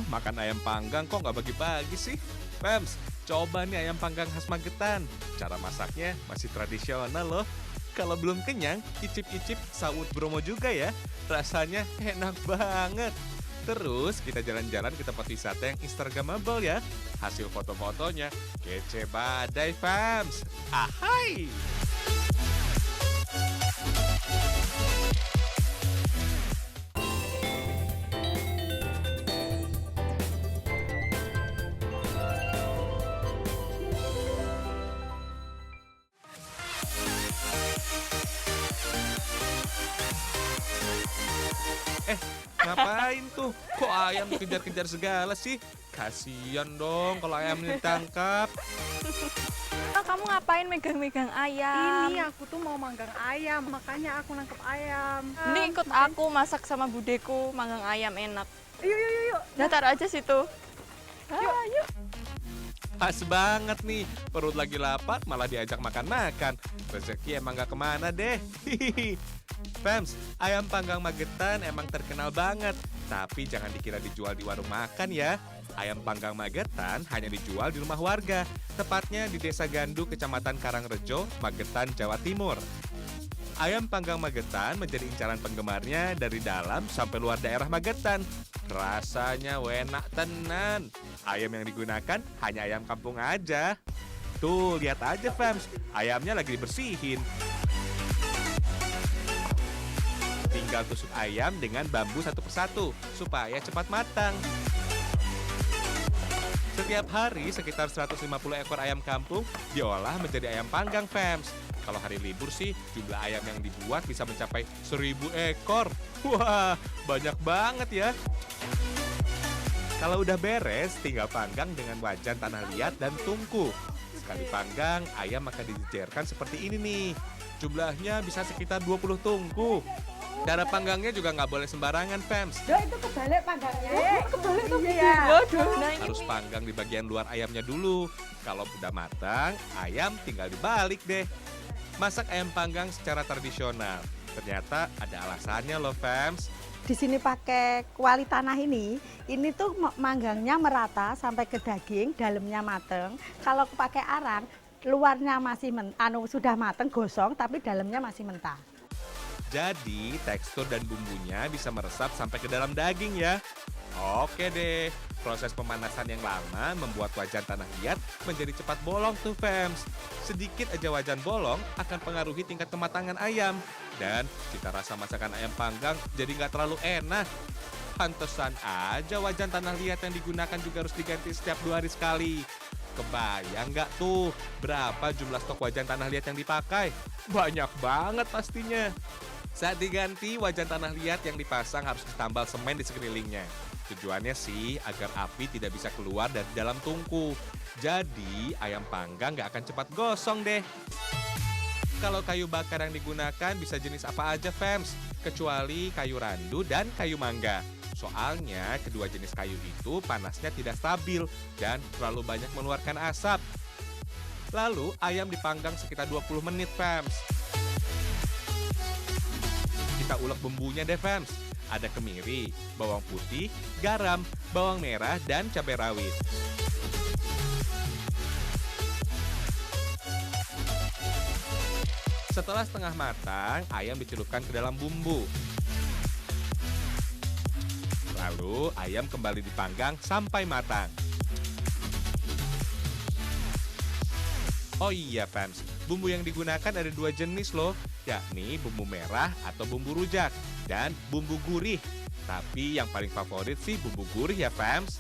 makan ayam panggang kok nggak bagi-bagi sih? Pems, coba nih ayam panggang khas Magetan. Cara masaknya masih tradisional loh. Kalau belum kenyang, icip-icip sawut Bromo juga ya. Rasanya enak banget. Terus kita jalan-jalan ke tempat wisata yang instagramable ya. Hasil foto-fotonya kece badai, fams. Ahai! Eh, ngapain tuh? Kok ayam dikejar-kejar segala sih? Kasian dong kalau ayam ditangkap. Kamu ngapain megang-megang ayam? Ini aku tuh mau manggang ayam, makanya aku nangkep ayam. Ini ikut aku masak sama budeku, manggang ayam enak. Yuk, yuk, yuk, yuk. Udah taruh aja situ. Yuk. Pas banget nih, perut lagi lapar malah diajak makan-makan. Rezeki emang gak kemana deh. Hihihi. Fams, ayam panggang Magetan emang terkenal banget. Tapi jangan dikira dijual di warung makan ya. Ayam panggang Magetan hanya dijual di rumah warga. Tepatnya di Desa Gandu, Kecamatan Karangrejo, Magetan, Jawa Timur. Ayam panggang Magetan menjadi incaran penggemarnya dari dalam sampai luar daerah Magetan. Rasanya enak tenan. Ayam yang digunakan hanya ayam kampung aja. Tuh, lihat aja fams, ayamnya lagi dibersihin. Tinggal tusuk ayam dengan bambu satu persatu supaya cepat matang. Setiap hari sekitar 150 ekor ayam kampung diolah menjadi ayam panggang, fams. Kalau hari libur sih jumlah ayam yang dibuat bisa mencapai 1000 ekor. Wah, banyak banget ya. Kalau udah beres, tinggal panggang dengan wajan tanah liat dan tungku. Sekali panggang, ayam akan dijejerkan seperti ini nih. Jumlahnya bisa sekitar 20 tungku. Cara panggangnya juga nggak boleh sembarangan, fams. Itu kebalik panggangnya. Kebalik tuh ya. Waduh, nah ini Harus panggang di bagian luar ayamnya dulu. Kalau udah matang, ayam tinggal dibalik deh. Masak ayam panggang secara tradisional. Ternyata ada alasannya loh, fams. Di sini pakai kuali tanah ini tuh manggangnya merata sampai ke daging, dalamnya mateng. Kalau pakai arang, luarnya masih sudah mateng, gosong, tapi dalamnya masih mentah. Jadi tekstur dan bumbunya bisa meresap sampai ke dalam daging ya. Oke deh, proses pemanasan yang lama membuat wajan tanah liat menjadi cepat bolong tuh fams. Sedikit aja wajan bolong akan pengaruhi tingkat kematangan ayam. Dan cita rasa masakan ayam panggang jadi nggak terlalu enak. Pantesan aja wajan tanah liat yang digunakan juga harus diganti setiap 2 hari sekali. Kebayang nggak tuh berapa jumlah stok wajan tanah liat yang dipakai? Banyak banget pastinya. Saat diganti, wajan tanah liat yang dipasang harus ditambal semen di sekelilingnya. Tujuannya sih agar api tidak bisa keluar dari dalam tungku. Jadi ayam panggang nggak akan cepat gosong deh. Kalau kayu bakar yang digunakan bisa jenis apa aja, fams, kecuali kayu randu dan kayu mangga. Soalnya kedua jenis kayu itu panasnya tidak stabil dan terlalu banyak mengeluarkan asap. Lalu ayam dipanggang sekitar 20 menit, fams. Kita ulek bumbunya deh, fams. Ada kemiri, bawang putih, garam, bawang merah, dan cabai rawit. Setelah setengah matang, ayam dicelupkan ke dalam bumbu. Lalu ayam kembali dipanggang sampai matang. Oh iya fans, bumbu yang digunakan ada 2 jenis loh, yakni bumbu merah atau bumbu rujak dan bumbu gurih. Tapi yang paling favorit sih bumbu gurih ya fans.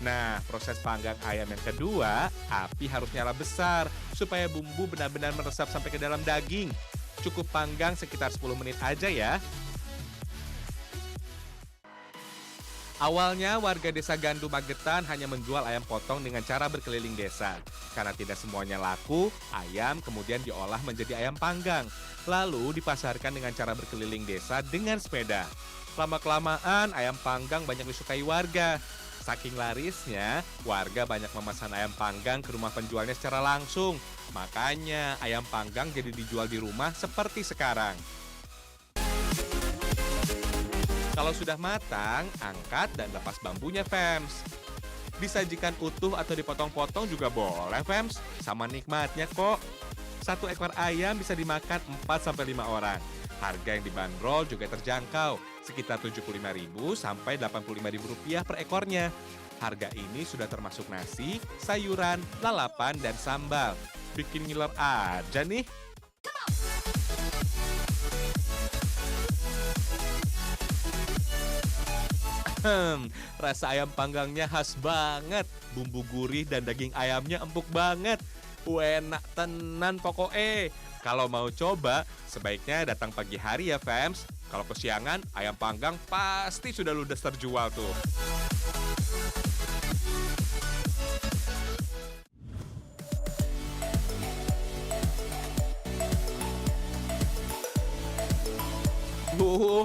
Nah, proses panggang ayam yang kedua, api harus nyala besar supaya bumbu benar-benar meresap sampai ke dalam daging. Cukup panggang sekitar 10 menit aja ya. Awalnya warga desa Gandu Magetan hanya menjual ayam potong dengan cara berkeliling desa. Karena tidak semuanya laku, ayam kemudian diolah menjadi ayam panggang. Lalu dipasarkan dengan cara berkeliling desa dengan sepeda. Lama-kelamaan ayam panggang banyak disukai warga. Saking larisnya, warga banyak memesan ayam panggang ke rumah penjualnya secara langsung. Makanya ayam panggang jadi dijual di rumah seperti sekarang. Kalau sudah matang, angkat dan lepas bambunya, Fems. Disajikan utuh atau dipotong-potong juga boleh, Fems. Sama nikmatnya kok. Satu ekor ayam bisa dimakan 4-5 orang. Harga yang dibanderol juga terjangkau, sekitar Rp75.000 sampai Rp85.000 per ekornya. Harga ini sudah termasuk nasi, sayuran, lalapan, dan sambal. Bikin ngiler aja nih. Rasa ayam panggangnya khas banget. Bumbu gurih dan daging ayamnya empuk banget. Enak tenan pokoknya. Kalau mau coba, sebaiknya datang pagi hari ya, Fems. Kalau kesiangan, ayam panggang pasti sudah ludes terjual tuh.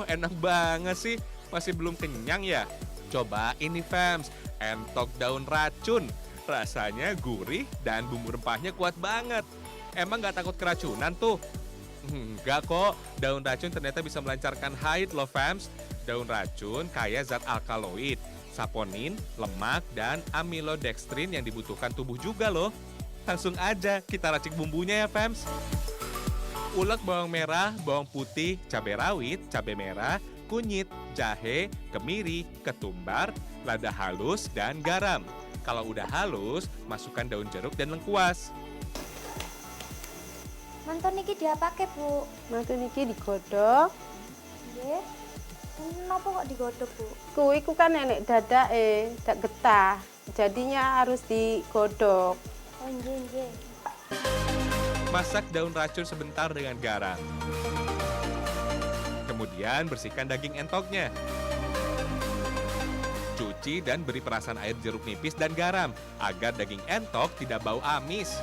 Enak banget sih. Masih belum kenyang ya? Coba ini, Fems, entok daun racun. Rasanya gurih dan bumbu rempahnya kuat banget. Emang gak takut keracunan tuh? Enggak kok, daun racun ternyata bisa melancarkan haid loh, Fems. Daun racun kaya zat alkaloid, saponin, lemak, dan amilodextrin yang dibutuhkan tubuh juga loh. Langsung aja kita racik bumbunya ya, Fems. Ulek bawang merah, bawang putih, cabai rawit, cabai merah, kunyit, jahe, kemiri, ketumbar, lada halus, dan garam. Kalau udah halus, masukkan daun jeruk dan lengkuas. Mantun niki diapake, Bu? Mantun iki digodhog. Nggih. Kenapa kok digodhog, Bu? Kuwi ku kan nenek dadake, dak getah. Jadinya harus digodhog. Oh, nggih, nggih. Masak daun racun sebentar dengan garam. Kemudian bersihkan daging entoknya. Cuci dan beri perasan air jeruk nipis dan garam agar daging entok tidak bau amis.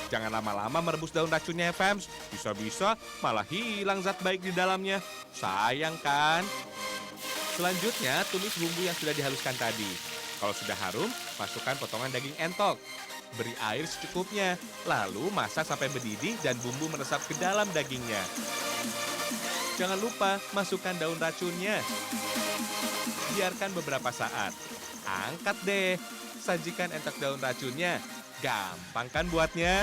Jangan lama-lama merebus daun racunnya, Fems. Bisa-bisa malah hilang zat baik di dalamnya. Sayang kan? Selanjutnya, tumis bumbu yang sudah dihaluskan tadi. Kalau sudah harum, masukkan potongan daging entok. Beri air secukupnya, lalu masak sampai mendidih dan bumbu meresap ke dalam dagingnya. Jangan lupa masukkan daun racunnya. Biarkan beberapa saat. Angkat deh. Sajikan entok daun racunnya. Gampang kan buatnya?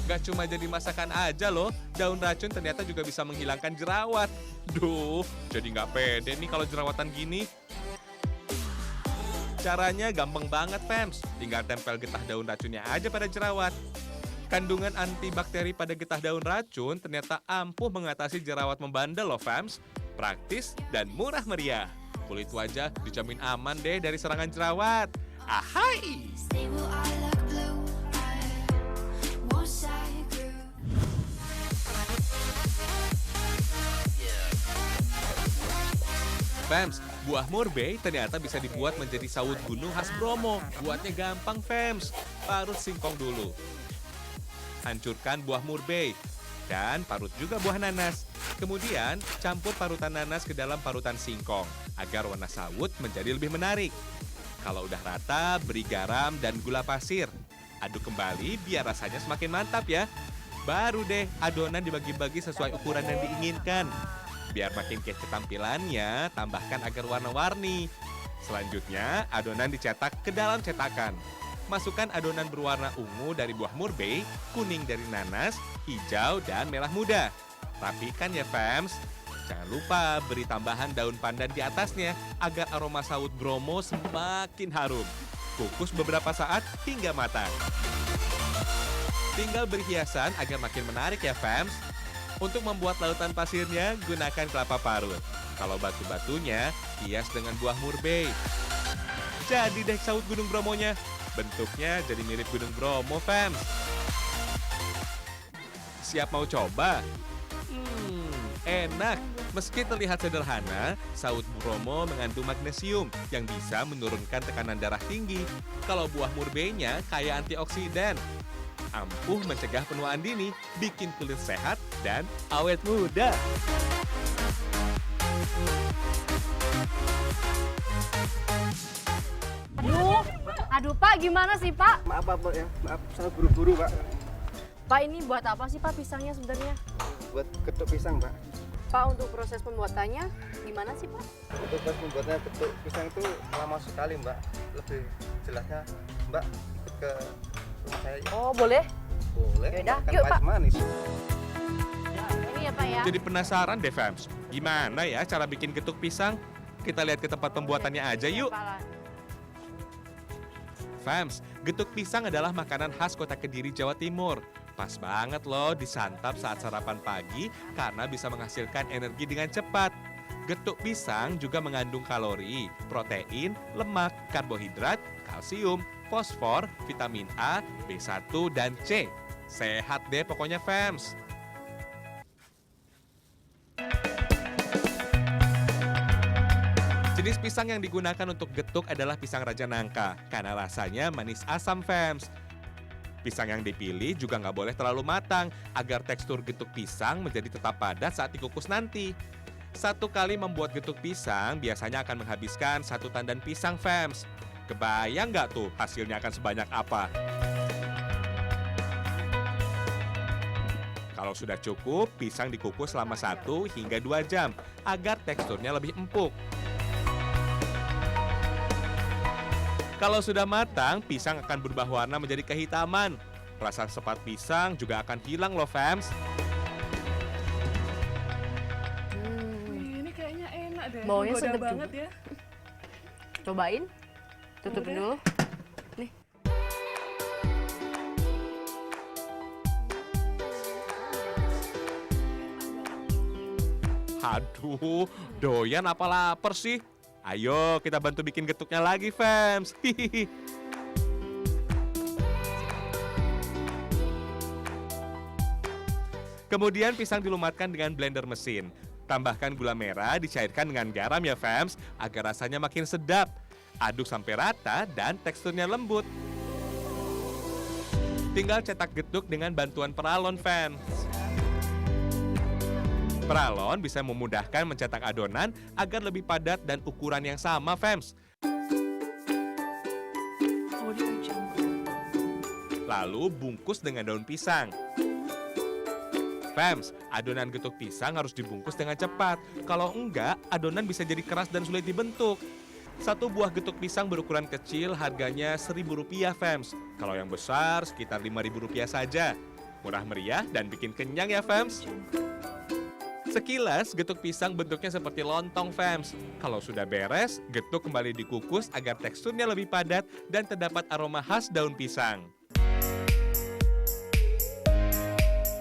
Gak cuma jadi masakan aja loh, daun racun ternyata juga bisa menghilangkan jerawat. Duh, jadi nggak pede nih kalau jerawatan gini. Caranya gampang banget, Fems. Tinggal tempel getah daun racunnya aja pada jerawat. Kandungan antibakteri pada getah daun racun ternyata ampuh mengatasi jerawat membandel loh, Fems. Praktis dan murah meriah. Kulit wajah dijamin aman deh dari serangan jerawat. Ahai! Fems, buah murbei ternyata bisa dibuat menjadi sawut gunung khas Bromo. Buatnya gampang, Fems. Parut singkong dulu. Hancurkan buah murbei. Dan parut juga buah nanas. Kemudian, campur parutan nanas ke dalam parutan singkong agar warna sawut menjadi lebih menarik. Kalau udah rata, beri garam dan gula pasir. Aduk kembali biar rasanya semakin mantap ya. Baru deh adonan dibagi-bagi sesuai ukuran yang diinginkan. Biar makin kece tampilannya, tambahkan agar warna-warni. Selanjutnya, adonan dicetak ke dalam cetakan. Masukkan adonan berwarna ungu dari buah murbei, kuning dari nanas, hijau, dan merah muda. Rapikan ya, Fems. Jangan lupa beri tambahan daun pandan di atasnya agar aroma sawut Bromo semakin harum. Kukus beberapa saat hingga matang. Tinggal beri hiasan agar makin menarik ya, Fems. Untuk membuat lautan pasirnya, gunakan kelapa parut. Kalau batu-batunya, hias dengan buah murbei. Jadi deh sawut Gunung Bromonya. Bentuknya jadi mirip Gunung Bromo, Fems. Siap mau coba? Enak. Meski terlihat sederhana, sawut Bromo mengandung magnesium yang bisa menurunkan tekanan darah tinggi. Kalau buah murbeinya kaya antioksidan. Ampuh mencegah penuaan dini, bikin kulit sehat dan awet muda. Aduh Pak, gimana sih Pak? Maaf Pak ya, maaf saya buru-buru Pak. Pak, ini buat apa sih Pak pisangnya sebenarnya? Buat getuk pisang, Mbak. Pak, untuk proses pembuatannya gimana sih Pak? Untuk pas membuatnya getuk pisang itu lama sekali, Mbak. Lebih jelasnya, Mbak, ikut ke rumah saya. Oh, boleh? Boleh. Yaudah, makan yuk, Pak. manis. Ini ya Pak ya. Jadi penasaran deh, Fems. Gimana ya cara bikin getuk pisang? Kita lihat ke tempat pembuatannya aja yuk. Fems, getuk pisang adalah makanan khas kota Kediri, Jawa Timur. Pas banget loh disantap saat sarapan pagi karena bisa menghasilkan energi dengan cepat. Getuk pisang juga mengandung kalori, protein, lemak, karbohidrat, kalsium, fosfor, vitamin A, B1, dan C. Sehat deh pokoknya, Fems. Jenis pisang yang digunakan untuk getuk adalah pisang Raja Nangka karena rasanya manis asam, Fems. Pisang yang dipilih juga nggak boleh terlalu matang agar tekstur getuk pisang menjadi tetap padat saat dikukus nanti. Satu kali membuat getuk pisang biasanya akan menghabiskan 1 tandan pisang, Fems. Kebayang nggak tuh hasilnya akan sebanyak apa? Kalau sudah cukup, pisang dikukus selama 1 hingga 2 jam agar teksturnya lebih empuk. Kalau sudah matang, pisang akan berubah warna menjadi kehitaman. Rasa sepat pisang juga akan hilang loh, Fems. Wih, ini kayaknya enak deh. Baunya Menggoda sedap banget juga. ya. Cobain. Tutupin Udah. dulu. Nih. Aduh, doyan apa lapar sih? Ayo kita bantu bikin getuknya lagi, Fems. Hihihi. Kemudian pisang dilumatkan dengan blender mesin. Tambahkan gula merah, dicairkan dengan garam ya, Fems, agar rasanya makin sedap. Aduk sampai rata dan teksturnya lembut. Tinggal cetak getuk dengan bantuan peralon, Fems. Peralon bisa memudahkan mencetak adonan agar lebih padat dan ukuran yang sama, Fems. Lalu bungkus dengan daun pisang. Fems, adonan getuk pisang harus dibungkus dengan cepat. Kalau enggak, adonan bisa jadi keras dan sulit dibentuk. Satu buah getuk pisang berukuran kecil harganya Rp1.000, Fems. Kalau yang besar sekitar Rp5.000 saja. Murah meriah dan bikin kenyang ya, Fems. Sekilas, getuk pisang bentuknya seperti lontong, Fems. Kalau sudah beres, getuk kembali dikukus agar teksturnya lebih padat dan terdapat aroma khas daun pisang.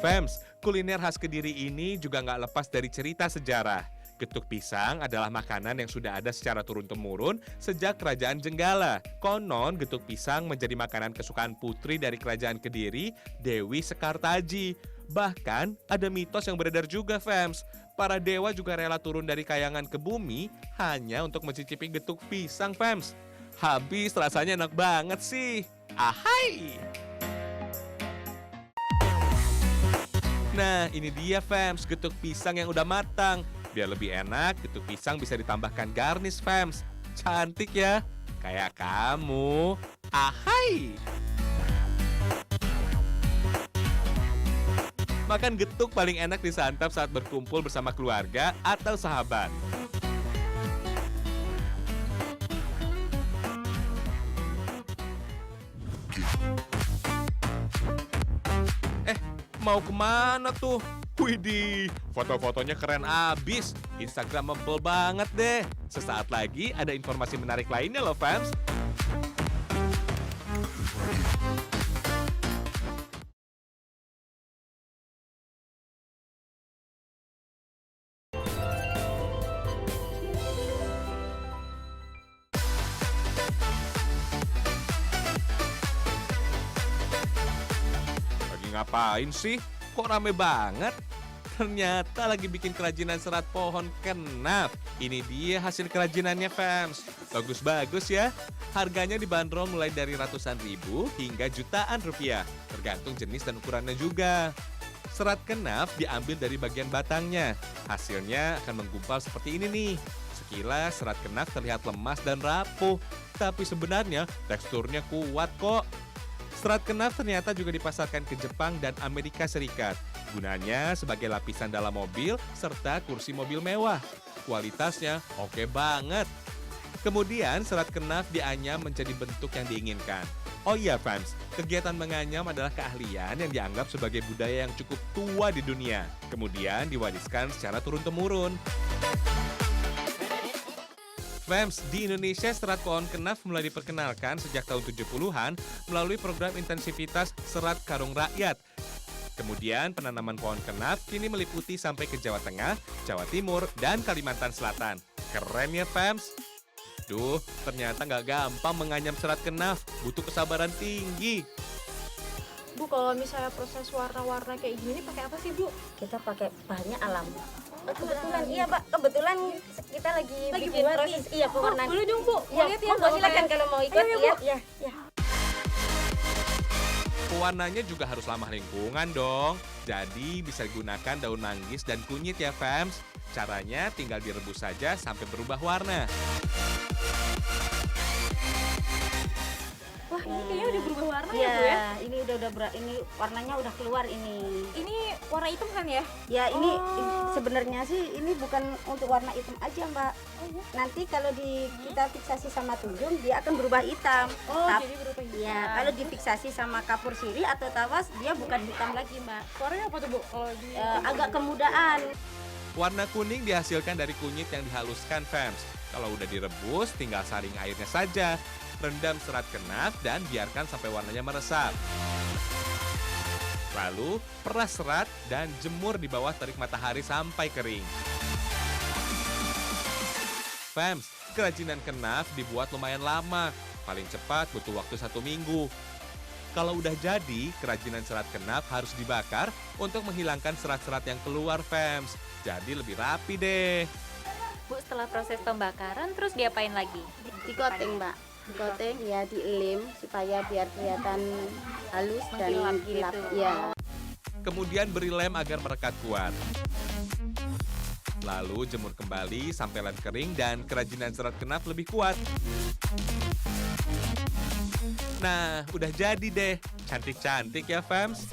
Fems, kuliner khas Kediri ini juga nggak lepas dari cerita sejarah. Getuk pisang adalah makanan yang sudah ada secara turun-temurun sejak Kerajaan Jenggala. Konon, getuk pisang menjadi makanan kesukaan putri dari Kerajaan Kediri, Dewi Sekartaji. Bahkan, ada mitos yang beredar juga, Fems. Para dewa juga rela turun dari kayangan ke bumi hanya untuk mencicipi getuk pisang, Fems. Habis rasanya enak banget sih. Ahai! Nah, ini dia, Fems, getuk pisang yang udah matang. Biar lebih enak, getuk pisang bisa ditambahkan garnish, Fems. Cantik ya? Kayak kamu. Ahai! Makan getuk paling enak disantap saat berkumpul bersama keluarga atau sahabat. Mau kemana tuh? Widih, foto-fotonya keren abis. Instagramable banget deh. Sesaat lagi ada informasi menarik lainnya loh, fans. Lagi ngapain sih? Kok rame banget? Ternyata lagi bikin kerajinan serat pohon kenaf. Ini dia hasil kerajinannya, fans. Bagus-bagus ya. Harganya dibanderol mulai dari ratusan ribu hingga jutaan rupiah. Tergantung jenis dan ukurannya juga. Serat kenaf diambil dari bagian batangnya. Hasilnya akan menggumpal seperti ini nih. Sekilas serat kenaf terlihat lemas dan rapuh. Tapi sebenarnya teksturnya kuat kok. Serat kenaf ternyata juga dipasarkan ke Jepang dan Amerika Serikat. Gunanya sebagai lapisan dalam mobil serta kursi mobil mewah. Kualitasnya oke banget. Kemudian serat kenaf dianyam menjadi bentuk yang diinginkan. Oh iya fans, kegiatan menganyam adalah keahlian yang dianggap sebagai budaya yang cukup tua di dunia. Kemudian diwariskan secara turun-temurun. Fams, di Indonesia serat pohon kenaf mulai diperkenalkan sejak tahun 70-an melalui program intensivitas serat karung rakyat. Kemudian penanaman pohon kenaf kini meliputi sampai ke Jawa Tengah, Jawa Timur, dan Kalimantan Selatan. Keren ya Fams? Duh, ternyata nggak gampang menganyam serat kenaf, butuh kesabaran tinggi. Bu, kalau misalnya proses warna-warna kayak gini pakai apa sih, Bu? Kita pakai bahannya alam. Kebetulan iya Pak, kebetulan kita lagi bikin buat proses nih. pewarnaan. Boleh dong, Bu. Ya, Lihat ya. monggo silakan kalau mau ikut. Ayo, Bu. Ya. Pewarnanya juga harus ramah lingkungan dong. Jadi bisa digunakan daun manggis dan kunyit ya Fams. Caranya tinggal direbus saja sampai berubah warna. Wah, ini kayaknya udah berubah warna ya, Iya, Bu ya? ini ini warnanya udah keluar ini. Ini warna hitam kan ya? Ya, ini Oh. sebenarnya sih ini bukan untuk warna hitam aja, Mbak. Nanti kalau kita fiksasi sama tunjung dia akan berubah hitam. Oh, Tap- jadi berubah hitam. Ya, kalau difiksasi sama kapur sirih atau tawas dia bukan hitam lagi, Mbak. Warnanya apa tuh, Bu? Kalau di Agak kemudaan. Warna kuning dihasilkan dari kunyit yang dihaluskan Fams. Kalau udah direbus, tinggal saring airnya saja. Rendam serat kenaf dan biarkan sampai warnanya meresap. Lalu, peras serat dan jemur di bawah terik matahari sampai kering. Fams, kerajinan kenaf dibuat lumayan lama. Paling cepat butuh waktu 1 minggu. Kalau udah jadi, kerajinan serat kenaf harus dibakar untuk menghilangkan serat-serat yang keluar Fams. Jadi lebih rapi deh. Bu, setelah proses pembakaran terus diapain lagi? Dikoting, Mbak. Dikoting ya, dilem supaya biar kelihatan halus dan Mengkilap mengkilap. gitu. Ya. Kemudian beri lem agar merekat kuat. Lalu jemur kembali sampai lem kering dan kerajinan serat kenaf lebih kuat. Nah, udah jadi deh. Cantik-cantik ya, Fams?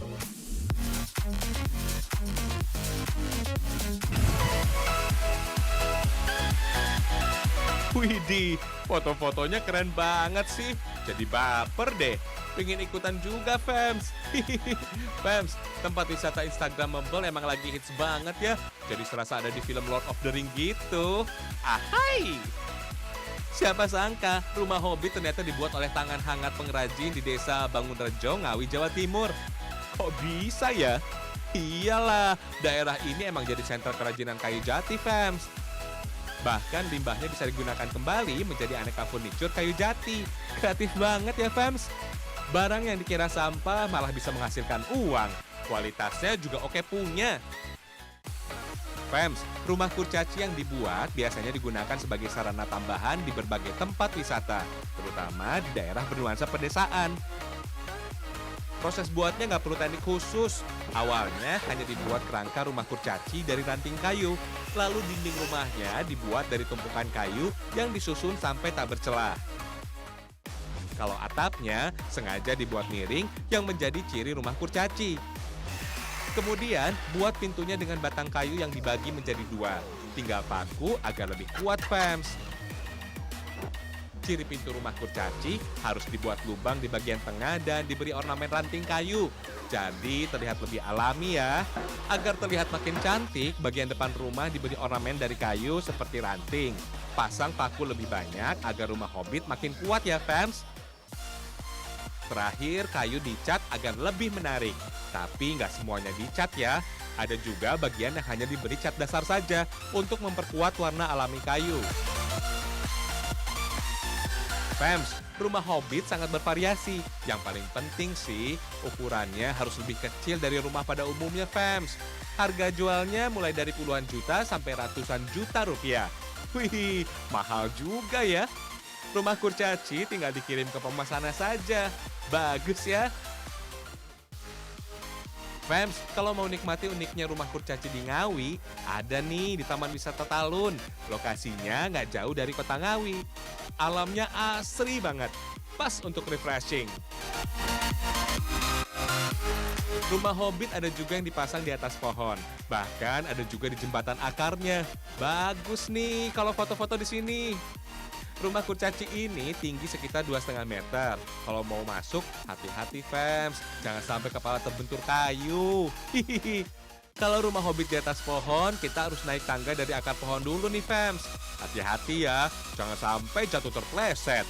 Widih, foto-fotonya keren banget sih. Jadi baper deh. Pengen ikutan juga, Fams. Fams, tempat wisata Instagramable emang lagi hits banget ya. Jadi serasa ada di film Lord of the Ring gitu. Ahai! Siapa sangka rumah Hobbit ternyata dibuat oleh tangan hangat pengrajin di desa Bangunrejo, Ngawi, Jawa Timur. Kok bisa ya? Iyalah, daerah ini emang jadi sentra kerajinan kayu jati, Fams. Bahkan limbahnya bisa digunakan kembali menjadi aneka furniture kayu jati. Kreatif banget ya, Fams. Barang yang dikira sampah malah bisa menghasilkan uang. Kualitasnya juga oke punya. Fams, rumah kurcaci yang dibuat biasanya digunakan sebagai sarana tambahan di berbagai tempat wisata, terutama di daerah bernuansa pedesaan. Proses buatnya nggak perlu teknik khusus. Awalnya hanya dibuat kerangka rumah kurcaci dari ranting kayu. Lalu dinding rumahnya dibuat dari tumpukan kayu yang disusun sampai tak bercelah. Kalau atapnya sengaja dibuat miring yang menjadi ciri rumah kurcaci. Kemudian buat pintunya dengan batang kayu yang dibagi menjadi 2. Tinggal paku agar lebih kuat, Fams. Ciri pintu rumah kurcaci harus dibuat lubang di bagian tengah dan diberi ornamen ranting kayu. Jadi terlihat lebih alami ya. Agar terlihat makin cantik, bagian depan rumah diberi ornamen dari kayu seperti ranting. Pasang paku lebih banyak agar rumah Hobbit makin kuat ya, Fams. Terakhir, kayu dicat agar lebih menarik. Tapi nggak semuanya dicat ya. Ada juga bagian yang hanya diberi cat dasar saja untuk memperkuat warna alami kayu. Fams, rumah Hobbit sangat bervariasi. Yang paling penting sih, ukurannya harus lebih kecil dari rumah pada umumnya, Fams. Harga jualnya mulai dari puluhan juta sampai ratusan juta rupiah. Wih, mahal juga ya. Rumah kurcaci tinggal dikirim ke pemesanan saja. Bagus ya. Fams, kalau mau nikmati uniknya rumah kurcaci di Ngawi, ada nih di Taman Wisata Talun. Lokasinya nggak jauh dari kota Ngawi. Alamnya asri banget, pas untuk refreshing. Rumah hobbit ada juga yang dipasang di atas pohon. Bahkan ada juga di jembatan akarnya. Bagus nih kalau foto-foto di sini. Rumah kurcaci ini tinggi sekitar 2,5 meter. Kalau mau masuk, hati-hati fams. Jangan sampai kepala terbentur kayu. Hihihi. Kalau rumah hobbit di atas pohon, kita harus naik tangga dari akar pohon dulu nih fams. Hati-hati ya, jangan sampai jatuh terpleset.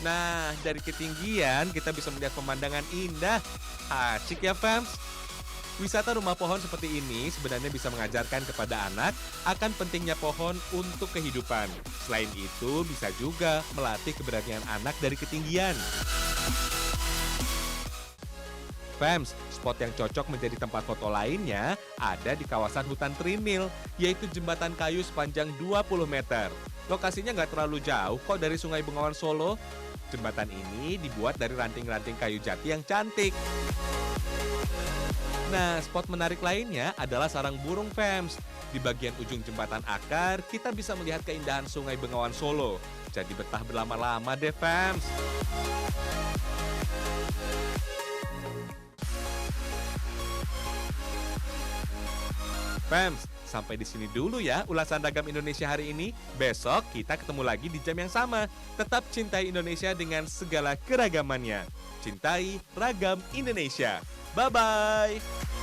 Nah, dari ketinggian kita bisa melihat pemandangan indah. Asik ya fams. Wisata rumah pohon seperti ini sebenarnya bisa mengajarkan kepada anak akan pentingnya pohon untuk kehidupan. Selain itu, bisa juga melatih keberanian anak dari ketinggian. Fams, spot yang cocok menjadi tempat foto lainnya ada di kawasan hutan Trinil, yaitu jembatan kayu sepanjang 20 meter. Lokasinya nggak terlalu jauh kok dari Sungai Bengawan Solo. Jembatan ini dibuat dari ranting-ranting kayu jati yang cantik. Nah, spot menarik lainnya adalah sarang burung fams. Di bagian ujung jembatan akar, kita bisa melihat keindahan Sungai Bengawan Solo. Jadi betah berlama-lama deh fams. Fams, sampai di sini dulu ya ulasan Ragam Indonesia hari ini. Besok kita ketemu lagi di jam yang sama. Tetap cintai Indonesia dengan segala keragamannya. Cintai Ragam Indonesia. Bye-bye.